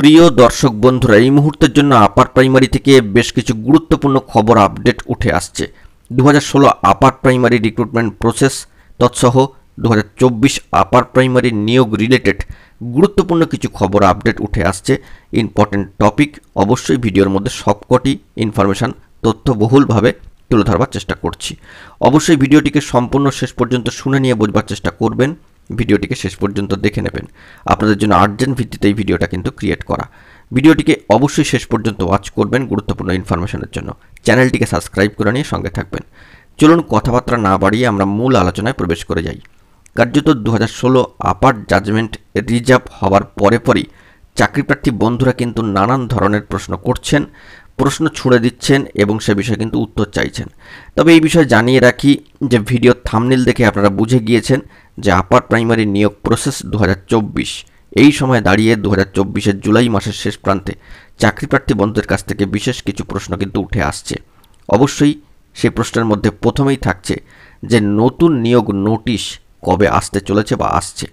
প্রিয় দর্শক বন্ধুরা, এই মুহূর্তের জন্য আপার প্রাইমারি থেকে বেশ কিছু গুরুত্বপূর্ণ খবর আপডেট উঠে আসছে। 2016 আপার প্রাইমারি রিক্রুটমেন্ট প্রসেস তৎসহ 2024 আপার প্রাইমারি নিয়োগ রিলেটেড গুরুত্বপূর্ণ কিছু খবর আপডেট উঠে আসছে। ইম্পর্টেন্ট টপিক, অবশ্যই ভিডিওর মধ্যে সবকটি ইনফরমেশান তথ্যবহুলভাবে তুলে ধরবার চেষ্টা করছি। অবশ্যই ভিডিওটিকে সম্পূর্ণ শেষ পর্যন্ত শুনে নিয়ে বোঝবার চেষ্টা করবেন, ভিডিওটিকে শেষ পর্যন্ত দেখে নেবেন। আপনাদের জন্য আর্জেন্ট ভিত্তিতে এই ভিডিওটা কিন্তু ক্রিয়েট করা। ভিডিওটিকে অবশ্যই শেষ পর্যন্ত ওয়াচ করবেন গুরুত্বপূর্ণ ইনফরমেশনের জন্য। চ্যানেলটিকে সাবস্ক্রাইব করে নিয়ে সঙ্গে থাকবেন। চলুন কথাবার্তা না বাড়িয়ে আমরা মূল আলোচনায় প্রবেশ করে যাই। কার্যত 2016 আপার জাজমেন্ট রিজার্ভ হওয়ার পরেই চাকরিপ্রার্থী বন্ধুরা কিন্তু নানান ধরনের প্রশ্ন করছেন, প্রশ্ন ছুঁড়ে দিচ্ছেন এবং সে বিষয়ে কিন্তু উত্তর চাইছেন। তবে এই বিষয়ে জানিয়ে রাখি যে ভিডিও থাম্বনেল দেখে আপনারা বুঝে গিয়েছেন যে আপার প্রাইমারি নিয়োগ প্রসেস 2024 এই সময় দাঁড়িয়ে 2024-এর জুলাই মাসের শেষ প্রান্তে চাকরিপ্রার্থী বন্ধুদের কাছ থেকে বিশেষ কিছু প্রশ্ন কিন্তু উঠে আসছে। অবশ্যই সেই প্রশ্নের মধ্যে প্রথমেই থাকছে যে নতুন নিয়োগ নোটিশ কবে আসতে চলেছে বা আসছে।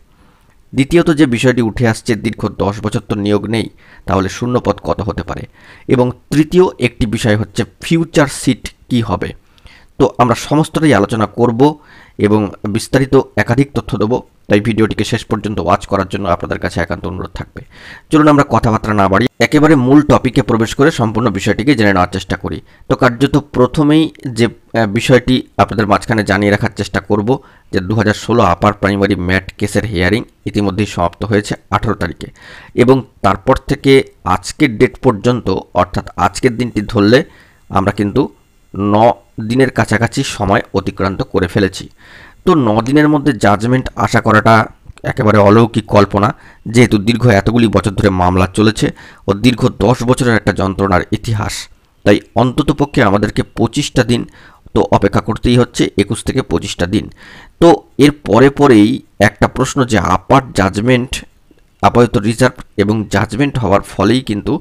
দ্বিতীয়ত যে বিষয়টি উঠে আসছে, দীর্ঘ 10 বছর তো নিয়োগ নেই, তাহলে শূন্যপদ কত হতে পারে। এবং তৃতীয় একটি বিষয় হচ্ছে ফিউচার সিট কি হবে। তো আমরা সমস্তটাই আলোচনা করব এবং বিস্তারিত একাধিক তথ্য দেবো, তাই ভিডিওটিকে শেষ পর্যন্ত ওয়াচ করার জন্য আপনাদের কাছে একান্ত অনুরোধ থাকবে। চলুন আমরা কথাবার্তা না বাড়ি একেবারে মূল টপিকে প্রবেশ করে সম্পূর্ণ বিষয়টিকে জেনে নেওয়ার চেষ্টা করি। তো কার্যত প্রথমেই যে বিষয়টি আপনাদের মাঝখানে জানিয়ে রাখার চেষ্টা করব যে 2016 আপার প্রাইমারি ম্যাট কেসের হিয়ারিং ইতিমধ্যেই সমাপ্ত হয়েছে 18 তারিখে এবং তারপর থেকে আজকের ডেট পর্যন্ত, অর্থাৎ আজকের দিনটি ধরলে আমরা কিন্তু 9 দিনের কাছাকাছি সময় অতিক্রান্ত করে ফেলেছি। তো 9 দিনের মধ্যে জাজমেন্ট আশা করাটা একেবারে অলৌকিক কল্পনা, যেহেতু দীর্ঘ এতগুলি বছর ধরে মামলা চলেছে ও দীর্ঘ 10 বছরের একটা যন্ত্রণার ইতিহাস। তাই অন্ততপক্ষে আমাদেরকে 25টা দিন তো অপেক্ষা করতেই হচ্ছে, 21 থেকে 25টা দিন। তো এর পরেই একটা প্রশ্ন যে আপার জাজমেন্ট আপাতত রিজার্ভ এবং জাজমেন্ট হওয়ার ফলেই কিন্তু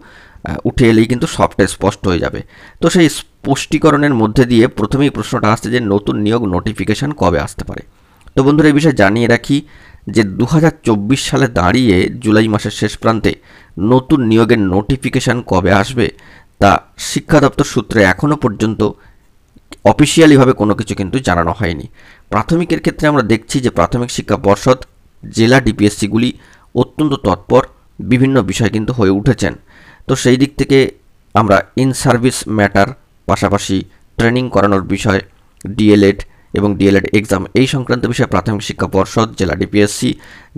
উঠে এলেই কিন্তু সবটা স্পষ্ট হয়ে যাবে। তো সেই স্পষ্টীকরণের মধ্যে দিয়ে প্রথমেই প্রশ্নটা আসছে যে নতুন নিয়োগ নোটিফিকেশান কবে আসতে পারে। তো বন্ধুরা, এই বিষয়ে জানিয়ে রাখি যে 2024 সালে দাঁড়িয়ে জুলাই মাসের শেষ প্রান্তে নতুন নিয়োগের নোটিফিকেশান কবে আসবে তা শিক্ষা দপ্তর সূত্রে এখনও পর্যন্ত অফিসিয়ালিভাবে কোনো কিছু কিন্তু জানানো হয়নি। প্রাথমিকের ক্ষেত্রে আমরা দেখছি যে প্রাথমিক শিক্ষা পর্ষদ, জেলা ডিপিএসসিগুলি অত্যন্ত তৎপর, বিভিন্ন বিষয় কিন্তু হয়ে উঠেছেন। তো সেই দিক থেকে আমরা ইন সার্ভিস ম্যাটার, পাশাপাশি ট্রেনিং করানোর বিষয়, ডিএলএড এবং ডিএলএড এক্সাম এই সংক্রান্ত বিষয়ে প্রাথমিক শিক্ষা পর্ষদ, জেলা ডিপিএসসি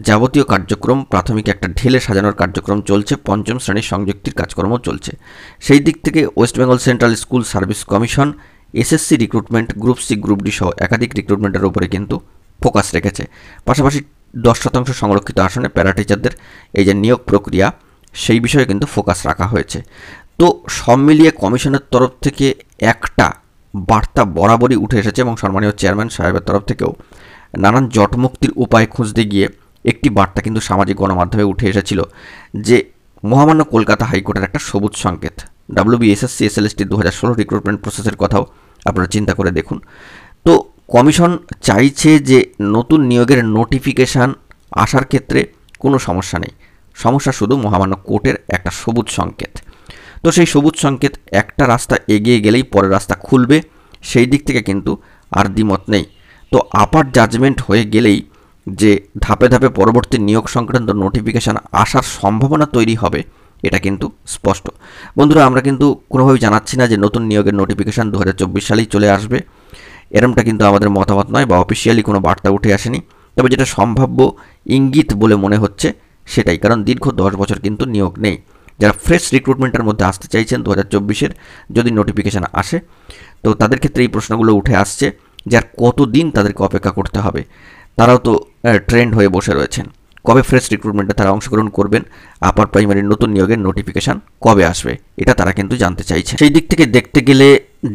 যাবতীয় কার্যক্রম, প্রাথমিক একটা ঢেলে সাজানোর কার্যক্রম চলছে, পঞ্চম শ্রেণীর সংযুক্তির কাজকর্ম চলছে। সেই দিক থেকে West Bengal central school service commission SSC recruitment, group C, group D সহ একাধিক রিক্রুটমেন্টের উপরে কিন্তু ফোকাস রেখেছে। পাশাপাশি 10% সংরক্ষিত আসনে প্যারা টিচারদের এই যে নিয়োগ প্রক্রিয়া, সেই বিষয়ে কিন্তু ফোকাস রাখা হয়েছে। তো সব মিলিয়ে কমিশনের তরফ থেকে একটা বার্তা বরাবরই উঠে এসেছে এবং সম্মানীয় চেয়ারম্যান সাহেবের তরফ থেকেও নানান জটমুক্তির উপায় খুঁজতে গিয়ে একটি বার্তা কিন্তু সামাজিক গণমাধ্যমে উঠে এসেছিল যে মহামান্য কলকাতা হাইকোর্টের একটা সবুজ সংকেত। WBSSC SLST 2016 রিক্রুটমেন্ট প্রসেসের কথাও আপনারা চিন্তা করে দেখুন। তো কমিশন চাইছে যে নতুন নিয়োগের নোটিফিকেশান আসার ক্ষেত্রে কোনো সমস্যা নেই, সমস্যা শুধু মহামান্য কোর্টের একটা সবুজ সংকেত। তো সেই সবুজ সংকেত একটা রাস্তা এগিয়ে গেলেই পরের রাস্তা খুলবে, সেই দিক থেকে কিন্তু আর দ্বিমত নেই। তো আপার জাজমেন্ট হয়ে গেলেই যে ধাপে ধাপে পরবর্তী নিয়োগ সংক্রান্ত নোটিফিকেশান আসার সম্ভাবনা তৈরি হবে, এটা কিন্তু স্পষ্ট। বন্ধুরা, আমরা কিন্তু কোনোভাবেই জানাচ্ছি না যে নতুন নিয়োগের নোটিফিকেশান 2024 সালেই চলে আসবে, এরমটা কিন্তু আমাদের মতামত নয় বা অফিসিয়ালি কোনো বার্তা উঠে আসেনি। তবে যেটা সম্ভাব্য ইঙ্গিত বলে মনে হচ্ছে সেটাই, কারণ দীর্ঘ 10 বছর কিন্তু নিয়োগ নেই। যারা ফ্রেশ রিক্রুটমেন্টের মধ্যে আসতে চাইছেন 2024-এর যদি নোটিফিকেশান আসে, তো তাদের ক্ষেত্রে এই প্রশ্নগুলো উঠে আসছে যে আর কতদিন তাদেরকে অপেক্ষা করতে হবে। তারাও তো ট্রেন্ড হয়ে বসে রয়েছেন, কবে ফ্রেশ রিক্রুটমেন্টে তারা অংশগ্রহণ করবেন, আপার প্রাইমারির নতুন নিয়োগের নোটিফিকেশান কবে আসবে, এটা তারা কিন্তু জানতে চাইছে। সেই দিক থেকে দেখতে গেলে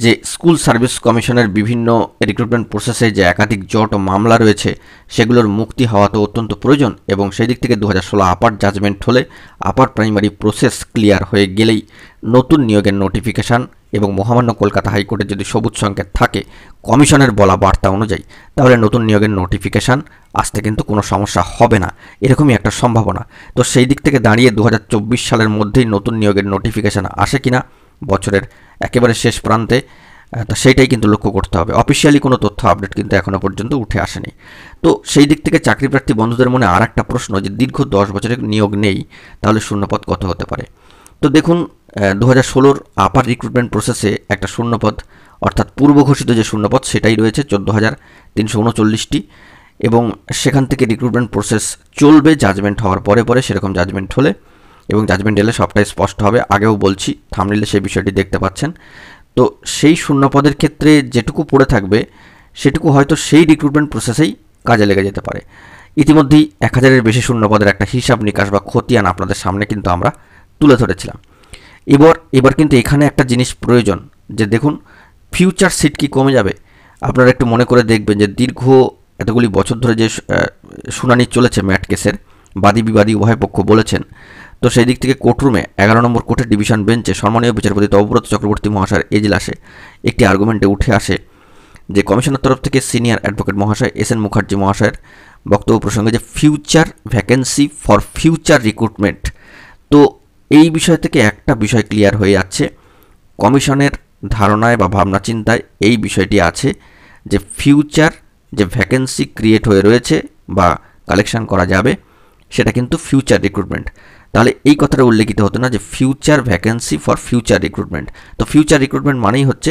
যে স্কুল সার্ভিস কমিশনের বিভিন্ন রিক্রুটমেন্ট প্রসেসে যে একাধিক জট ও মামলা রয়েছে, সেগুলোর মুক্তি হওয়া তো অত্যন্ত প্রয়োজন এবং সেই দিক থেকে 2016 আপার জাজমেন্ট হলে আপার প্রাইমারি প্রসেস ক্লিয়ার হয়ে গেলেই নতুন নিয়োগের নোটিফিকেশান এবং মহামান্য কলকাতা হাইকোর্টের যদি সবুজ সংকেত থাকে কমিশনের বলা বার্তা অনুযায়ী, তাহলে নতুন নিয়োগের নোটিফিকেশান আসতে কিন্তু কোনো সমস্যা হবে না, এরকমই একটা সম্ভাবনা। তো সেই দিক থেকে দাঁড়িয়ে 2024 সালের মধ্যেই নতুন নিয়োগের নোটিফিকেশান আসে কিনা বছরের একেবারে শেষ প্রান্তে, তো সেইটাই কিন্তু লক্ষ্য করতে হবে। অফিসিয়ালি কোনো তথ্য আপডেট কিন্তু এখনও পর্যন্ত উঠে আসেনি। তো সেই দিক থেকে চাকরিপ্রার্থী বন্ধুদের মনে আর একটা প্রশ্ন, যে দীর্ঘ 10 বছরের নিয়োগ নেই, তাহলে শূন্যপদ কত হতে পারে? তো দেখুন, 2016 আপার রিক্রুটমেন্ট প্রসেসে একটা শূন্যপদ অর্থাৎ পূর্ব ঘোষিত যে শূন্যপদ সেটাই রয়েছে 14,339টি, এবং সেখান থেকে রিক্রুটমেন্ট প্রসেস চলবে জাজমেন্ট হওয়ার পরে পরে, সেরকম জাজমেন্ট হলে এবং জাজমেন্ট এলে সবটাই স্পষ্ট হবে। আগেও বলছি, থাম্বনেইলে সেই বিষয়টি দেখতে পাচ্ছেন। তো সেই শূন্যপদের ক্ষেত্রে যেটুকু পড়ে থাকবে সেটুকু হয়তো সেই রিক্রুটমেন্ট প্রসেসেই কাজে লেগে যেতে পারে। ইতিমধ্যেই 1000-এর বেশি শূন্যপদের একটা হিসাব নিকাশ বা খতিয়ান আপনাদের সামনে কিন্তু আমরা তুলে ধরেছিলাম। এবার কিন্তু এখানে একটা জিনিস প্রয়োজন, যে দেখুন ফিউচার সিট কি কমে যাবে? আপনারা একটু মনে করে দেখবেন যে দীর্ঘ এতগুলি বছর ধরে যে শুনানি চলেছে ম্যাট কেসের, বাদী বিবাদী উভয় পক্ষ বলেছেন। তো সেই দিক থেকে কোর্টরুমে 11 নম্বর কোর্টের ডিভিশন বেঞ্চে সম্মানীয় বিচারপতি তপব্রত চক্রবর্তী মহাশয়ের এজলাসে একটি আর্গুমেন্টে উঠে আসে যে কমিশনের তরফ থেকে সিনিয়র অ্যাডভোকেট মহাশয় এস এন মুখার্জি মহাশয়ের বক্তব্য প্রসঙ্গে যে future vacancy for future recruitment. তো এই বিষয় থেকে একটা বিষয় ক্লিয়ার হয়ে যাচ্ছে, কমিশনের ধারণায় বা ভাবনা চিন্তায় এই বিষয়টি আছে যে ফিউচার যে ভ্যাকেন্সি ক্রিয়েট হয়ে রয়েছে বা কালেকশন করা যাবে সেটা কিন্তু ফিউচার রিক্রুটমেন্ট। তাহলে এই কথাটা উল্লেখিত হতো না যে future vacancy for future recruitment. তো ফিউচার রিক্রুটমেন্ট মানেই হচ্ছে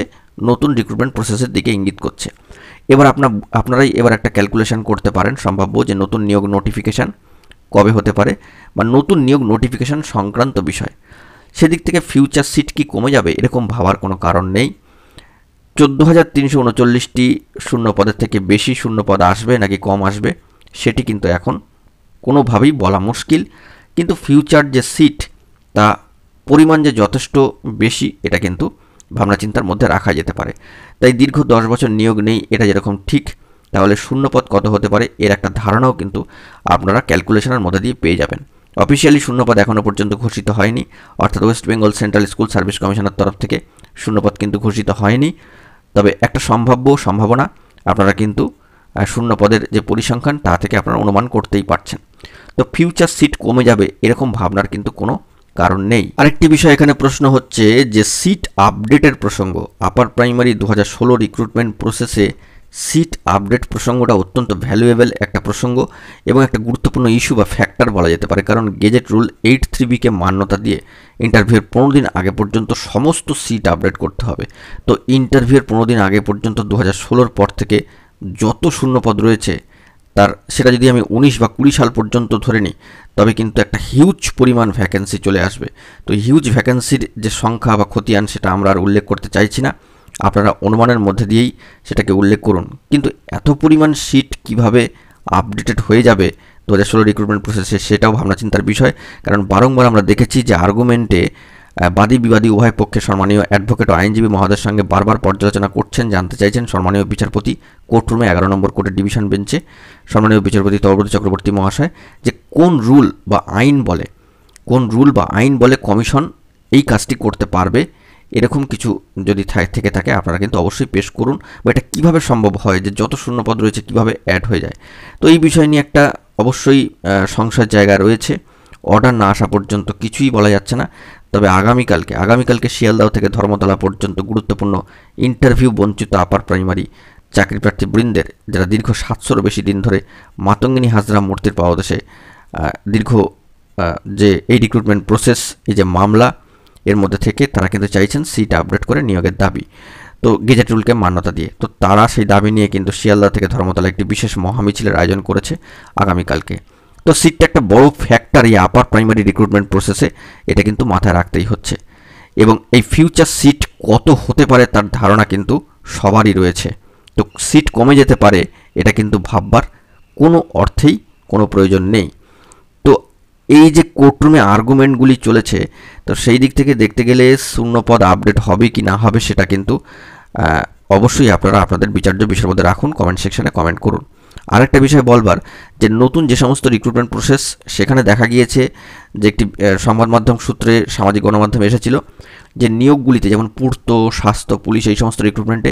নতুন রিক্রুটমেন্ট প্রসেসের দিকে ইঙ্গিত করছে। এবার আপনারাই এবার একটা ক্যালকুলেশন করতে পারেন সম্ভাব্য যে নতুন নিয়োগ নোটিফিকেশান কবে হতে পারে বা নতুন নিয়োগ নোটিফিকেশান সংক্রান্ত বিষয়। সেদিক থেকে ফিউচার সিট কি কমে যাবে এরকম ভাবার কোনো কারণ নেই। 14,339টি শূন্যপদের থেকে বেশি শূন্যপদ আসবে নাকি কম আসবে সেটি কিন্তু এখন কোনোভাবেই বলা মুশকিল, কিন্তু ফিউচার যে সিট তা পরিমাণ যে যথেষ্ট বেশি এটা কিন্তু ভাবনা চিন্তার মধ্যে রাখা যেতে পারে। তাই দীর্ঘ 10 বছর নিয়োগ নেই এটা যেরকম ঠিক, তাহলে শূন্যপদ কত হতে পারে এর একটা ধারণাও কিন্তু আপনারা ক্যালকুলেশনের মধ্যে দিয়ে পেয়ে যাবেন। অফিসিয়ালি শূন্যপদ এখনও পর্যন্ত ঘোষিত হয়নি, অর্থাৎ West Bengal central school service কমিশনের তরফ থেকে শূন্যপদ কিন্তু ঘোষিত হয়নি। তবে একটা সম্ভাবনা আপনারা কিন্তু শূন্যপদের যে পরিসংখ্যান তা থেকে আপনারা অনুমান করতেই পারছেন। তো ফিউচার সিট কমে যাবে এরকম ভাবনার কিন্তু কোনো কারণ নেই। আরেকটি বিষয় এখানে প্রশ্ন হচ্ছে যে সিট আপডেটের প্রসঙ্গ। আপার প্রাইমারি 2016 রিক্রুটমেন্ট প্রসেসে সিট আপডেট প্রসঙ্গটা অত্যন্ত ভ্যালুয়েবল একটা প্রসঙ্গ এবং একটা গুরুত্বপূর্ণ ইস্যু বা ফ্যাক্টর বলা যেতে পারে, কারণ গেজেট রুল 83B-কে মান্যতা দিয়ে ইন্টারভিউর 15 দিন আগে পর্যন্ত সমস্ত সিট আপডেট করতে হবে। তো ইন্টারভিউর 15 দিন আগে পর্যন্ত 2016 পর থেকে যত শূন্যপদ রয়েছে সেটা যদি আমি 19 বা 20 সাল পর্যন্ত ধরে নিই, তবে কিন্তু একটা হিউজ পরিমাণ ভ্যাকেন্সি চলে আসবে। তো হিউজ ভ্যাকেন্সির যে সংখ্যা বা খতিয়ান সেটা আমরা আর উল্লেখ করতে চাইছি না, আপনারা অনুমানের মধ্যে দিয়েই সেটাকে উল্লেখ করুন। কিন্তু এত পরিমাণ সিট কিভাবে আপডেটেড হয়ে যাবে 2016 রিক্রুটমেন্ট প্রসেসে সেটাও ভাবনা চিন্তার বিষয়, কারণ বারংবার আমরা দেখেছি যে আর্গুমেন্টে বাদী বিবাদী উভয় পক্ষে সম্মানীয় অ্যাডভোকেট ও আইনজীবী মহোদয়ের সঙ্গে বারবার পর্যালোচনা করছেন, জানতে চাইছেন সম্মানীয় বিচারপতি কোর্টরুমে 11 নম্বর কোর্টের ডিভিশন বেঞ্চে সম্মানীয় বিচারপতি তপব্রত চক্রবর্তী মহাশয় যে কোন রুল বা আইন বলে কমিশন এই কাজটি করতে পারবে। এরকম কিছু যদি থেকে থাকে আপনারা কিন্তু অবশ্যই পেশ করুন, বা এটা কীভাবে সম্ভব হয় যে যত শূন্যপদ রয়েছে কীভাবে অ্যাড হয়ে যায়। তো এই বিষয় নিয়ে একটা অবশ্যই সংশয়ের জায়গা রয়েছে। অর্ডার না আসা পর্যন্ত কিছুই বলা যাচ্ছে না। তবে আগামীকালকে শিয়ালদাহ থেকে ধর্মতলা পর্যন্ত গুরুত্বপূর্ণ ইন্টারভিউ বঞ্চিত আপার প্রাইমারি চাকরিপ্রার্থী বৃন্দের, যারা দীর্ঘ 700-র বেশি দিন ধরে মাতঙ্গিনী হাজরা মূর্তির পাদদেশে দীর্ঘ যে এই রিক্রুটমেন্ট প্রসেস, এই যে মামলা, এর মধ্যে থেকে তারা কিন্তু চাইছেন সিট আপডেট করে নিয়োগের দাবি, তো গেজেট রুলকে মান্যতা দিয়ে। তো তারা সেই দাবি নিয়ে কিন্তু শিয়ালদা থেকে ধর্মতলা একটি বিশেষ মহামিছিলের আয়োজন করেছে আগামীকালকে। তো সিটটা একটা বড় ফ্যাক্টর এই আপার প্রাইমারি রিক্রুটমেন্ট প্রসেসে, এটা কিন্তু মাথায় রাখতেই হচ্ছে। এবং এই ফিউচার সিট কত হতে পারে তার ধারণা কিন্তু সবারই রয়েছে। তো সিট কমে যেতে পারে এটা কিন্তু ভাববার কোনো অর্থেই কোনো প্রয়োজন নেই। তো এই যে কোর্টরুমে আর্গুমেন্টগুলি চলেছে, তো সেই দিক থেকে দেখতে গেলে শূন্যপদ আপডেট হবে কি না হবে সেটা কিন্তু অবশ্যই আপনারা আপনাদের বিচার্য বিষয়ের মধ্যে রাখুন, কমেন্ট সেকশনে কমেন্ট করুন। আরেকটা বিষয় বলবার যে নতুন যে সমস্ত রিক্রুটমেন্ট প্রসেস সেখানে দেখা গিয়েছে যে একটি সংবাদ মাধ্যম সূত্রে সামাজিক গণমাধ্যমে এসেছিল যে নিয়োগগুলিতে যেমন পূর্ত, স্বাস্থ্য, পুলিশ এই সমস্ত রিক্রুটমেন্টে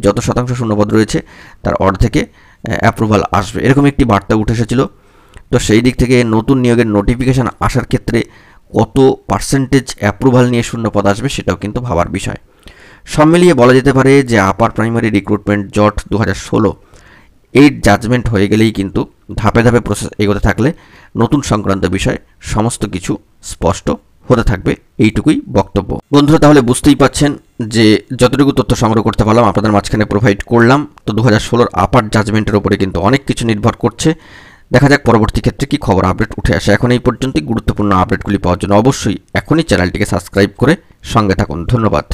যত শতাংশ শূন্যপদ রয়েছে তার অর্ধেকে অ্যাপ্রুভাল আসবে, এরকম একটি বার্তা উঠে এসেছিল। তো সেই দিক থেকে নতুন নিয়োগের নোটিফিকেশান আসার ক্ষেত্রে কত পার্সেন্টেজ অ্যাপ্রুভাল নিয়ে শূন্যপদ আসবে সেটাও কিন্তু ভাবার বিষয়। সব মিলিয়ে বলা যেতে পারে যে আপার প্রাইমারি রিক্রুটমেন্ট জট 2016 এই জাজমেন্ট হয়ে গেলেই কিন্তু ধাপে ধাপে প্রসেস এগোতে থাকলে নতুন সংক্রান্ত বিষয় সমস্ত কিছু স্পষ্ট হতে থাকবে, এইটুকুই বক্তব্য। বন্ধুরা, তাহলে বুঝতেই পাচ্ছেন যে যতটুকু তথ্য সংগ্রহ করতে পারলাম আপনাদের মাঝখানে প্রোভাইড করলাম। তো 2016 আপার জাজমেন্টের ওপরে কিন্তু অনেক কিছু নির্ভর করছে। দেখা যাক পরবর্তী ক্ষেত্রে কি খবর আপডেট উঠে আসে। এখন এই পর্যন্তই। গুরুত্বপূর্ণ আপডেটগুলি পাওয়ার জন্য অবশ্যই এখনই চ্যানেলটিকে সাবস্ক্রাইব করে সঙ্গে থাকুন। ধন্যবাদ।